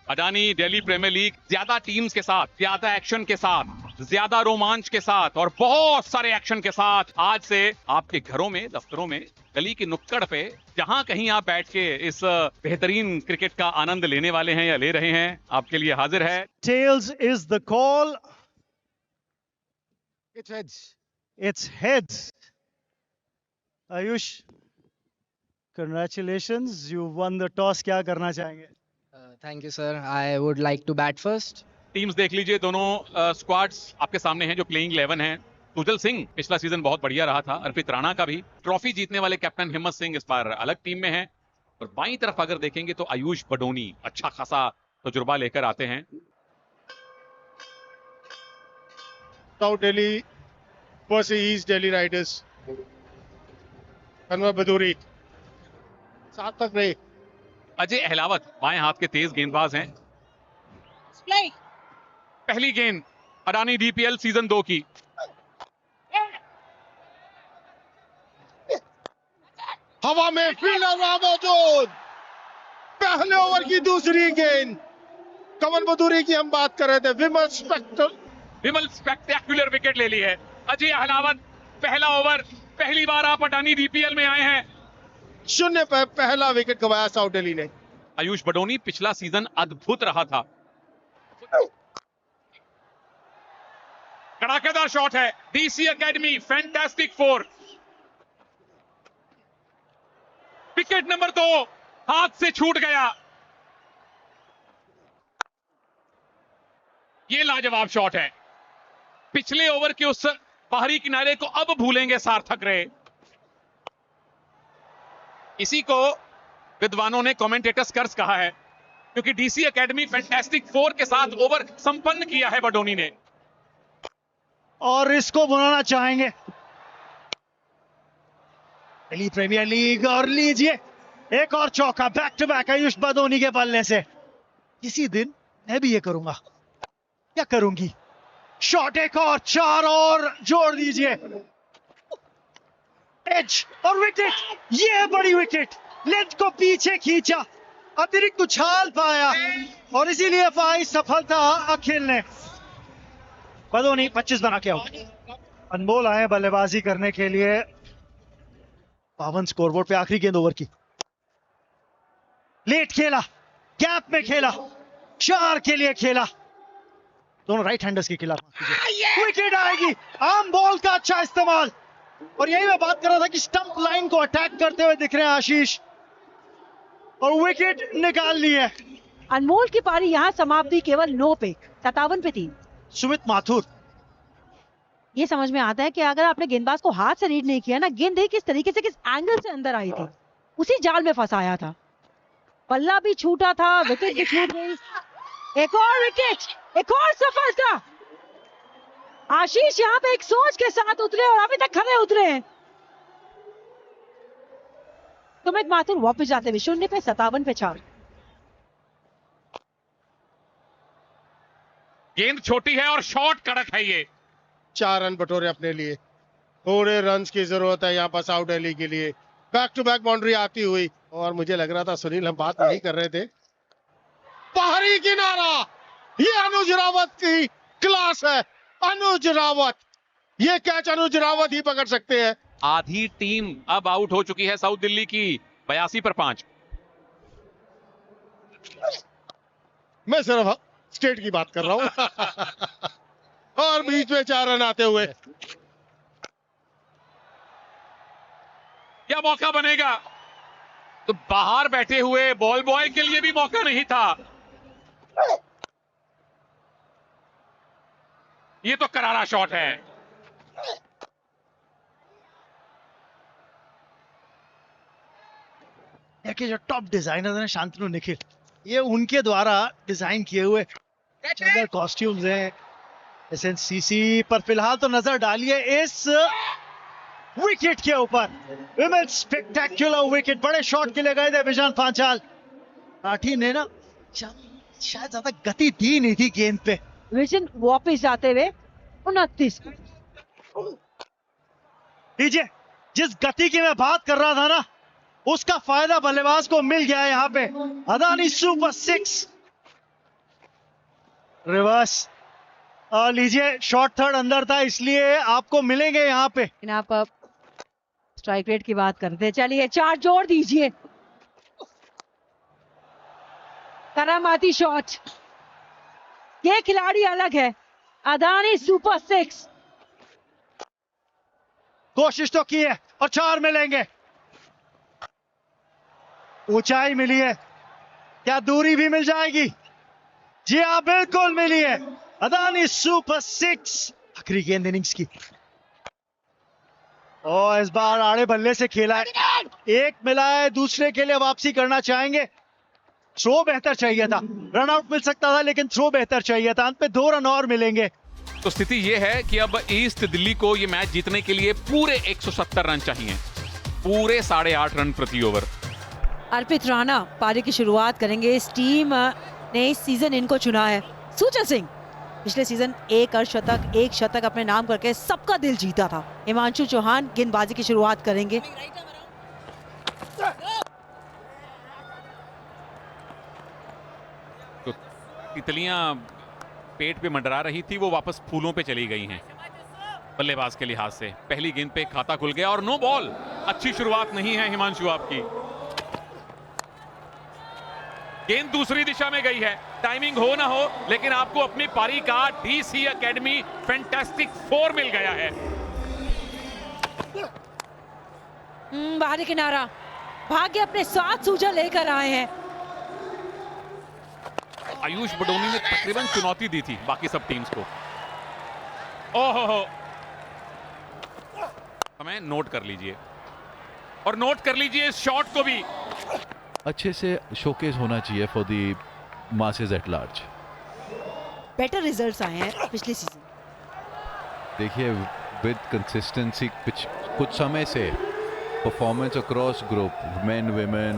Adani Delhi premiere league ज्यादा teams के साथ, ज्यादा एक्शन के साथ, ज्यादा रोमांच के साथ और बहुत सारे एक्शन के साथ आज से आपके घरों में, दफ्तरों में, गली की नुक्कड़ पे, जहां कहीं आप बैठ के इस बेहतरीन क्रिकेट का आनंद लेने वाले हैं या ले रहे हैं, आपके लिए हाजिर है Tails is the call. It's heads. It's heads. Ayush, congratulations. You won the toss. क्या करना चाहेंगे? Thank you, sir. I would like to bat first. Teams देख लीजिए, दोनों स्क्वाड्स आपके सामने हैं जो प्लेइंग 11 है। तुजल सिंह पिछला सीजन बहुत बढ़िया रहा था, अर्पित राणा का भी। ट्रॉफी जीतने वाले कैप्टन हिम्मत सिंह इस बार अलग टीम में हैं। और बाईं तरफ अगर देखेंगे तो आयुष बडोनी अच्छा खासा तजुर्बा लेकर आते हैं। South Delhi versus East Delhi Riders. Anwar बदूरी साथ तक रहे। अजय अहलावत बाएं हाथ के तेज गेंदबाज हैं। पहली गेंद अडानी डीपीएल सीजन 2 की। हवा में फील्डर मौजूद। पहले ओवर की दूसरी गेंद। कमल बदूरी की हम बात कर रहे थे। विमल स्पेक्टेक्युलर विकेट ले ली है। अजय अहलावत पहला ओवर, पहली बार आप अडानी डीपीएल में आए हैं। 0 पर पहला विकेट गंवाया साउथ दिल्ली ने। आयुष बडोनी पिछला सीजन अद्भुत रहा था। कड़ाकेदार शॉट है। DC academy fantastic 4। Wicket number 2 हाथ से छूट गया। यह लाजवाब शॉट है। पिछले ओवर के उस बाहरी किनारे को अब भूलेंगे सार्थक रहे। इसी को विद्वानों ने कमेंटेटर्स कर्स कहा है, क्योंकि डीसी एकेडमी फैंटास्टिक 4 के साथ ओवर संपन्न किया है बडोनी ने। और इसको बनाना चाहेंगे दिल्ली प्रीमियर लीग। और लीजिए एक और चौका, back to back Ayush Badoni के बल्ले से। किसी दिन मैं भी ये करूंगा, क्या करूंगी। शॉट एक और, 4 और जोड़ दीजिए। एज और विकेट, ये है बड़ी विकेट। लेंथ को पीछे खींचा, अतिरिक्त उछाल पाया और इसीलिए पाई सफलता अखिल ने। बडोनी 25 बना के आउट। अनमोल आए बल्लेबाजी करने के लिए। 52 स्कोरबोर्ड पे आखिरी गेंद ओवर की। लेट खेला, गैप में खेला, 4 के लिए खेला। दोनों राइट हैंडर्स के खिलाफ। विकेट आएगी। आम बॉल का अच्छा इस्तेमाल। और यही मैं बात कर रहा था कि स्टंप लाइन को अटैक करते हुए दिख रहे हैं आशीष, और विकेट निकाल ली है। अनमोल की पारी यहां समाप्त हुई केवल 9 पे, 57 पे 3। सुमित माथुर। ये समझ में आता है कि अगर आपने गेंदबाज को हाथ से रीड नहीं किया ना, गेंद देखिए किस तरीके से, किस एंगल से अंदर आई थी, उसी जाल में फंसाया था। पल्ला भी छूटा था, विकेट भी छूट गई। एक और विकेट, एक और सफलता। आशीष यहाँ पे एक सोच के साथ उतरे और अभी तक खड़े उतरे हैं। सुमित माथुर वापस जाते हुए 0 पे 57 पे 4। गेंद छोटी है और शॉट कड़क है। ये 4 रन बटोरे अपने लिए। थोड़े रन की जरूरत है यहाँ पर साउथ दिल्ली के लिए। बैक टू बैक बाउंड्री आती हुई, और मुझे लग रहा था सुनील हम बात नहीं कर रहे थे। बाहरी किनारा, ये अनुज रावत की क्लास है। अनुज रावत, ये कैच अनुज रावत ही पकड़ सकते हैं। आधी टीम अब आउट हो चुकी है साउथ दिल्ली की, 82 पर 5। मैं सिर्फ स्टेट की बात कर रहा हूं। और बीच में 4 रन आते हुए। क्या मौका बनेगा? तो बाहर बैठे हुए बॉल बॉय के लिए भी मौका नहीं था। ये तो करारा शॉट है। देखिए जो टॉप डिजाइनर हैं शांतनु निखिल, ये उनके द्वारा डिजाइन किए हुए कॉस्ट्यूम्स हैं एसएनसीसी पर। फिलहाल तो नजर डालिए इस विकेट के ऊपर। विमेन स्पेक्टेक्युलर विकेट, बड़े शॉट के लिए गए थे विजन पांचाल। लाठी ने ना शायद ज्यादा गति दी नहीं थी गेंद पे। विजन वापस जाते हुए 29। लीजिए, जिस गति की मैं बात कर रहा था ना, उसका फायदा बल्लेबाज को मिल गया है यहाँ पे। अडानी सुपर 6 रिवर्स लीजिए, शॉर्ट थर्ड अंदर था इसलिए आपको मिलेंगे यहाँ पे। लेकिन आप स्ट्राइक रेट की बात करते हैं, चलिए 4 जोड़ दीजिए। करामाती शॉट, ये खिलाड़ी अलग है, अदानी सुपर 6। कोशिश तो की है और 4 मिलेंगे। ऊंचाई मिली है, क्या दूरी भी मिल जाएगी? जी हाँ, बिल्कुल मिली है। अदानी सुपर 6 आखिरी गेंद इनिंग्स की, और इस बार आड़े बल्ले से खेला है, एक मिला है, दूसरे के लिए वापसी करना चाहेंगे। थ्रो बेहतर चाहिए था, रन आउट मिल सकता था लेकिन थ्रो बेहतर चाहिए था। अंत में 2 रन और मिलेंगे। तो स्थिति यह है कि अब ईस्ट दिल्ली को यह मैच जीतने के लिए पूरे 170 रन चाहिए, पूरे 8.5 रन प्रति ओवर। अर्पित राणा पारी की शुरुआत करेंगे। इस टीम ने इस सीजन इनको चुना है। सुचल सिंह पिछले सीजन एक शतक अपने नाम करके सबका दिल जीता था। हिमांशु चौहान गेंदबाजी की शुरुआत करेंगे। तो तितलियां पेट पे मंडरा रही थी, वो वापस फूलों पे चली गई हैं बल्लेबाज के लिहाज से। पहली गेंद पे खाता खुल गया और नो बॉल। अच्छी शुरुआत नहीं है हिमांशु आपकी। गेंद दूसरी दिशा में गई है, टाइमिंग हो ना हो लेकिन आपको अपनी पारी का डीसी एकेडमी फैंटास्टिक 4 मिल गया है। बाहरी किनारा, भाग्य अपने साथ सूझा लेकर आए हैं। आयुष बडोनी ने तकरीबन चुनौती दी थी बाकी सब टीम्स को। ओहो, हमें नोट कर लीजिए और नोट कर लीजिए इस शॉट को भी। अच्छे से शोकेस होना चाहिए for the masses at large. Better results आए हैं पिछले सीजन। देखिए विद कंसिस्टेंसी कुछ समय से performance across group men women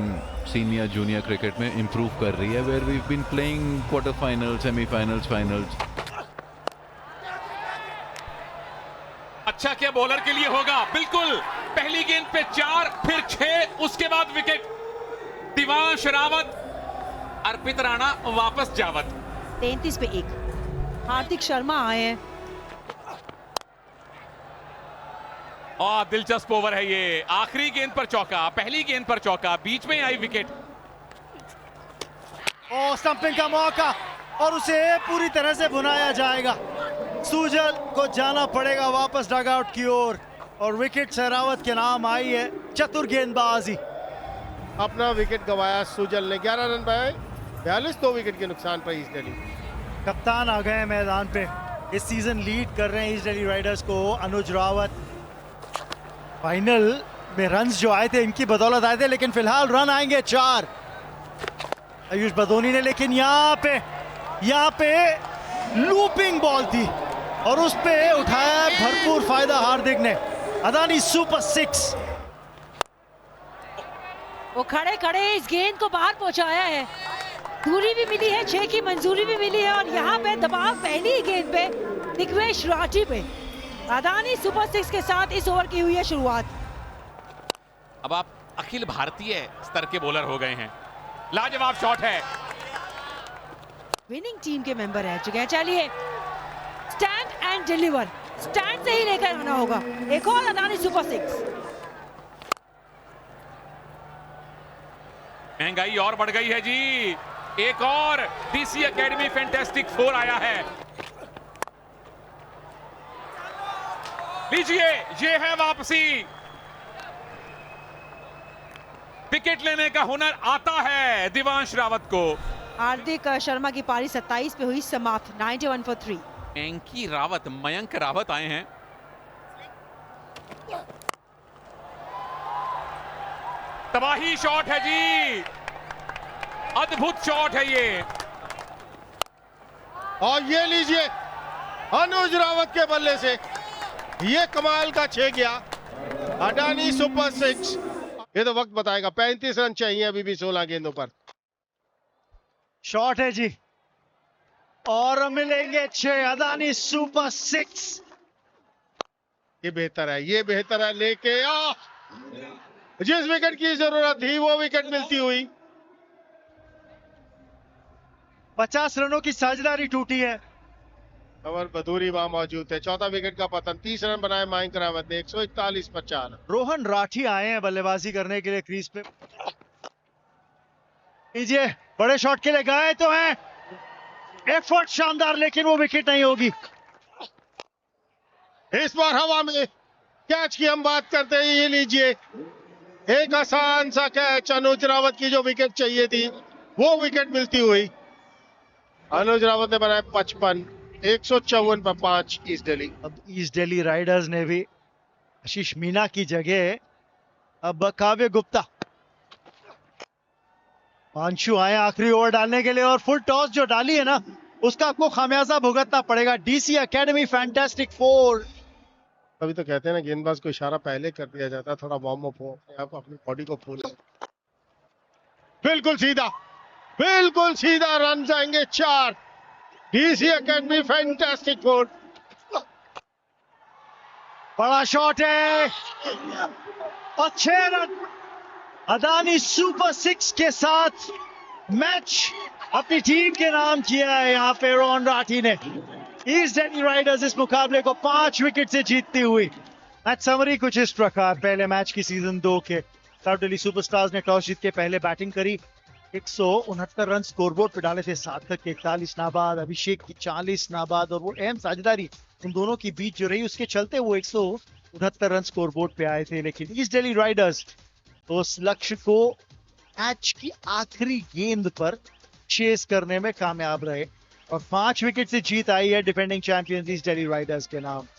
senior junior cricket में इंप्रूव कर रही है। Where we been playing quarter final, semifinals, finals. अच्छा क्या बॉलर के लिए होगा, बिल्कुल। पहली गेंद पे 4, फिर 6, उसके बाद विकेट। दिवांश रावत, अर्पित राणा वापस जावत। 33 पे 1। हार्दिक शर्मा आए हैं। और दिलचस्प ओवर है ये। आखिरी गेंद पर चौका, पहली गेंद पर चौका, बीच में आई विकेट। और स्टंपिंग का मौका और उसे पूरी तरह से भुनाया जाएगा। सुजल को जाना पड़ेगा वापस डगआउट की ओर और विकेट सहरावत के नाम आई है। चतुर गेंदबाजी। अपना विकेट गवाया सुजल ने। 11 रन बनाए, 42 2 विकेट के नुकसान पर ईस्ट दिल्ली। कप्तान आ गए मैदान पे। इस सीजन लीड कर रहे हैं ईस्ट दिल्ली राइडर्स को अनुज रावत। फाइनल में रन्स जो आए थे इनकी बदौलत आए थे, लेकिन फिलहाल रन आएंगे 4 आयुष बदोनी ने। लेकिन यहाँ पे लूपिंग बॉल थी और उस पे उठाया भरपूर फायदा हार्दिक ने। अदानी सुपर 6। वो खड़े खड़े इस गेंद को बाहर पहुंचाया है। दूरी भी मिली है, 6 की मंजूरी भी मिली है और यहाँ पे दबाव पहली ही गेंद पे दिग्वेश राठी पे। अदानी सुपर 6 के साथ इस ओवर की हुई है शुरुआत। अब आप अखिल भारतीय स्तर के बॉलर हो गए हैं। लाजवाब शॉट है। विनिंग टीम के मेंबर रह चुके हैं। चलिए स्टैंड एंड डिलीवर, स्टैंड से ही लेकर आना होगा। एक और अदानी सुपर 6। महंगाई और बढ़ गई है जी। एक और डीसी एकेडमी फैंटास्टिक 4 आया है। लीजिए, ये है वापसी। विकेट लेने का हुनर आता है दिवांश रावत को। हार्दिक शर्मा की पारी 27 पे हुई समाप्त। 91 for 3। मयंक रावत आए हैं। तबाही शॉट है जी, अद्भुत शॉट है ये। और ये लीजिए अनुज रावत के बल्ले से ये कमाल का 6 गया। अडानी सुपर 6। ये तो वक्त बताएगा। 35 रन चाहिए अभी भी 16 गेंदों पर। शॉट है जी और मिलेंगे 6। अदानी सुपर 6। ये बेहतर है, ये बेहतर है। लेके जिस विकेट की जरूरत थी वो विकेट मिलती हुई। 50 रनों की साझेदारी टूटी है। कंवर बदूरी वहां मौजूद थे। चौथा विकेट का पतन। 30 रन बनाए मयंक रावत ने। 141 पर 4। रोहन राठी आए हैं बल्लेबाजी करने के लिए क्रीज पे। लीजिए, बड़े शॉट के लिए गए तो हैं, एफर्ट शानदार, लेकिन वो विकेट नहीं होगी। इस बार हवा में कैच की हम बात करते हैं। ये लीजिए, एक आसान सा कैच। अनुज रावत की जो विकेट चाहिए थी वो विकेट मिलती हुई। अनुज रावत ने बनाए 55। 154 पर 5 ईस्ट दिल्ली। अब ईस्ट दिल्ली राइडर्स ने भी आशीष मीना की जगह अब काव्य गुप्ता, पांशु आए आखिरी ओवर डालने के लिए, और फुल टॉस जो डाली है ना, उसका आपको खामियाजा भुगतना पड़ेगा। DC academy fantastic 4। अभी तो कहते हैं ना, गेंदबाज को इशारा पहले कर दिया जाता है, थोड़ा वार्म अप हो, आप अपनी बॉडी को फूल। बिल्कुल सीधा, बिल्कुल सीधा रन जाएंगे 4। DC academy fantastic 4। बड़ा शॉट है, अच्छे रन। अदानी सुपर 6 के साथ मैच अपनी टीम के नाम किया है यहाँ पे रोहन राठी ने। ईस्ट दिल्ली राइडर्स इस मुकाबले को 5 विकेट से जीतती हुई। मैच समरी कुछ इस प्रकार। पहले मैच की सीजन 2 के साउथ दिल्ली सुपरस्टार्स ने टॉस जीत के पहले बैटिंग करी। 169 रन स्कोरबोर्ड पे डाले थे। सार्थक के 41 नाबाद, अभिषेक की 40 नाबाद, और वो अहम साझेदारी उन दोनों की बीच जो रही, उसके चलते वो 169 रन स्कोरबोर्ड पे आए थे। लेकिन ईस्ट दिल्ली राइडर्स उस लक्ष्य को मैच की आखिरी गेंद पर चेस करने में कामयाब रहे और 5 विकेट से जीत आई है defending champions east Delhi Riders के नाम।